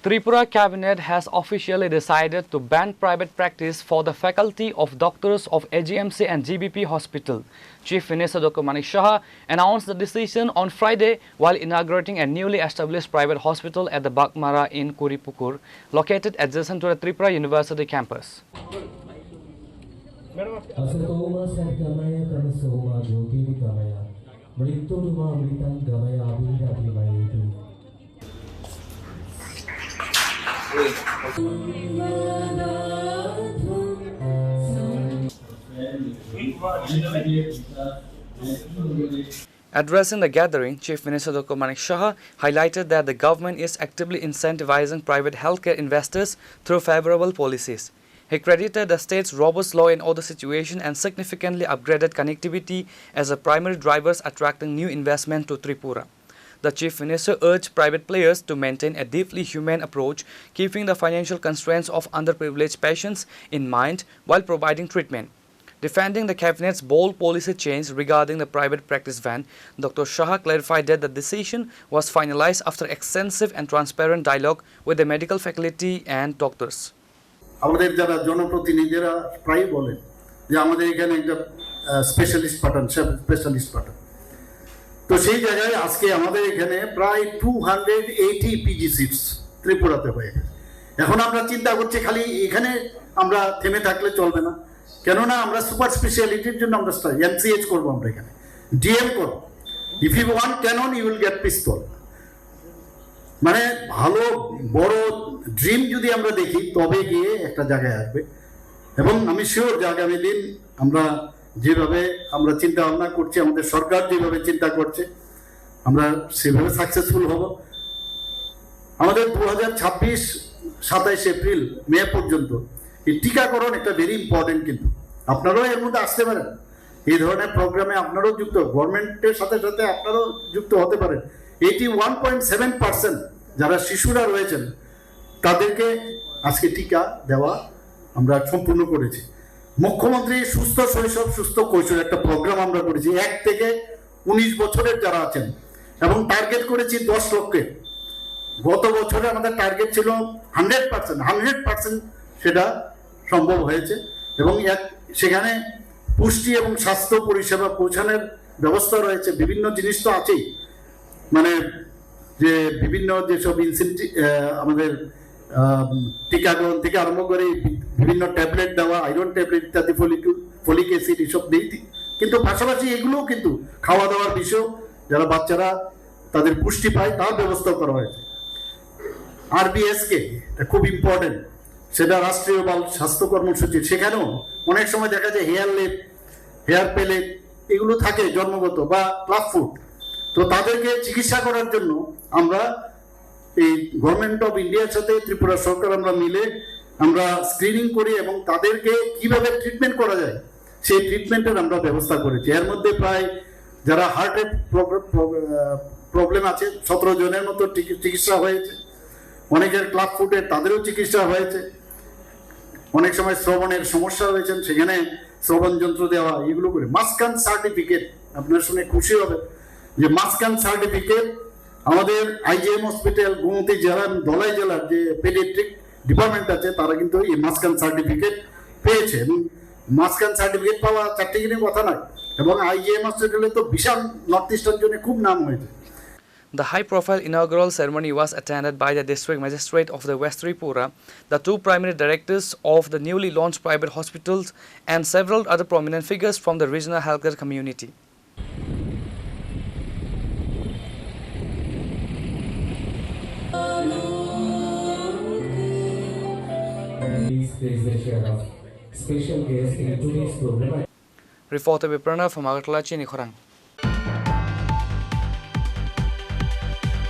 Tripura cabinet has officially decided to ban private practice for the faculty of doctors of AGMC and GBP Hospital. Chief Minister Dr. Manik Shah announced the decision on Friday while inaugurating a newly established private hospital at the Bakmara in Kuripukur, located adjacent to the Tripura University campus. Addressing the gathering, Chief Minister Dr. Manik Shah highlighted that the government is actively incentivizing private healthcare investors through favorable policies. He credited the state's robust law and order situation and significantly upgraded connectivity as the primary drivers attracting new investment to Tripura. The Chief Minister urged private players to maintain a deeply humane approach, keeping the financial constraints of underprivileged patients in mind while providing treatment. Defending the Cabinet's bold policy change regarding the private practice ban, Dr. Shah clarified that the decision was finalized after extensive and transparent dialogue with the medical faculty and doctors. আমাদের যারা জনপ্রতিনিধিরা প্রায় বলেন যে আমাদের এখানে একটা specialist পাঠান তো সেই জায়গায় আজকে আমাদের এখানে প্রায় 280 পিজি সিটস ত্রিপুরাতে হয়ে গেছে। এখন আমরা চিন্তা করছি খালি এখানে আমরা থেমে থাকলে চলবে না, কেননা আমরা সুপার স্পেশালিটির জন্য আমরা এমসিএইচ করবো, আমরা এখানে ডিএম করবো। If you want cannon you will get pistol. মানে ভালো বড় ড্রিম যদি আমরা দেখি তবে গিয়ে একটা জায়গায় আসবে। এবং আমি শিওর যে আগামী দিন আমরা যেভাবে আমরা চিন্তা ভাবনা করছি, আমাদের সরকার যেভাবে চিন্তা করছে, আমরা সেভাবে সাকসেসফুল হব। আমাদের 2026-27 এপ্রিল মে পর্যন্ত এই টিকাকরণ একটা ভেরি ইম্পর্টেন্ট, কিন্তু আপনারাও এর মধ্যে আসতে পারেন, এই ধরনের প্রোগ্রামে আপনারাও যুক্ত, গভর্নমেন্টের সাথে সাথে আপনারাও যুক্ত হতে পারেন। 81.7% যারা শিশুরা রয়েছেন তাদেরকে আজকে টিকা দেওয়া আমরা সম্পূর্ণ করেছি। মুখ্যমন্ত্রী সুস্থ শৈশব সুস্থ কৈশোর একটা প্রোগ্রাম আমরা করেছি 1 থেকে 19 বছরের যারা আছেন, এবং টার্গেট করেছি 10 লক্ষের। গত বছরে আমাদের টার্গেট ছিল 100%, সেটা সম্ভব হয়েছে। এবং সেখানে পুষ্টি এবং স্বাস্থ্য পরিষেবা পৌঁছানোর ব্যবস্থা রয়েছে। বিভিন্ন জিনিস তো আছেই, মানে যে বিভিন্ন যেসব ইনসেন্টিভ আমাদের টিকাকরণ থেকে আরম্ভ করে বিভিন্ন ট্যাবলেট দেওয়া, আয়রন ট্যাবলেট ইত্যাদি, ফলিক অ্যাসিড এসব দিই, কিন্তু পাশাপাশি এগুলোও কিন্তু খাওয়া দাওয়ার বিষয় যারা বাচ্চারা তাদের পুষ্টি পায় তার ব্যবস্থা করা হয়েছে। আরবিএসকে খুব ইম্পর্টেন্ট, সেটা রাষ্ট্রীয় বাল স্বাস্থ্য কর্মসূচি। সেখানেও অনেক সময় দেখা যায় হেয়ার পেলেট এগুলো থাকে জন্মগত বা প্লাস ফুড, তো তাদেরকে চিকিৎসা করার জন্য আমরা এই গভর্নমেন্ট অফ ইন্ডিয়ার সাথে ত্রিপুরা সরকার আমরা মিলে আমরা স্ক্রিনিং করি এবং তাদেরকে কিভাবে ট্রিটমেন্ট করা যায় সেই ট্রিটমেন্টের আমরা ব্যবস্থা করেছি। এর মধ্যে প্রায় যারা হার্টের প্রবলেম আছে 17 জনের মতো চিকিৎসা হয়েছে, অনেকের ক্লাব ফুটের তাদেরও চিকিৎসা হয়েছে, অনেক সময় শ্রবণের সমস্যা হয়েছেন সেখানে শ্রবণ যন্ত্র দেওয়া, এগুলো করে। মাসকান সার্টিফিকেট আপনারা শুনে খুশি হবে যে মাসকান সার্টিফিকেট আমাদের আইজিএম হসপিটাল গোমতী জেলা ধলাই জেলার যে পেডিয়াট্রিক ডিপার্টমেন্ট আছে তারা কিন্তু এই মাসকান সার্টিফিকেট পেয়েছে। এবং মাসকান সার্টিফিকেট পাওয়া চারটিখানি কথা নয়, এবং আইজিএম হসপিটালে তো বিশাল নর্থ ইস্টার্ন জন্য খুব নাম হয়েছে। The high-profile inaugural ceremony was attended by the District Magistrate of the West Tripura, the 2 primary directors of the newly launched private hospitals, and several other prominent figures from the regional healthcare community. Please place the share of special guest in today's program. Reporter Viprana from Agartala, Chini Khorang.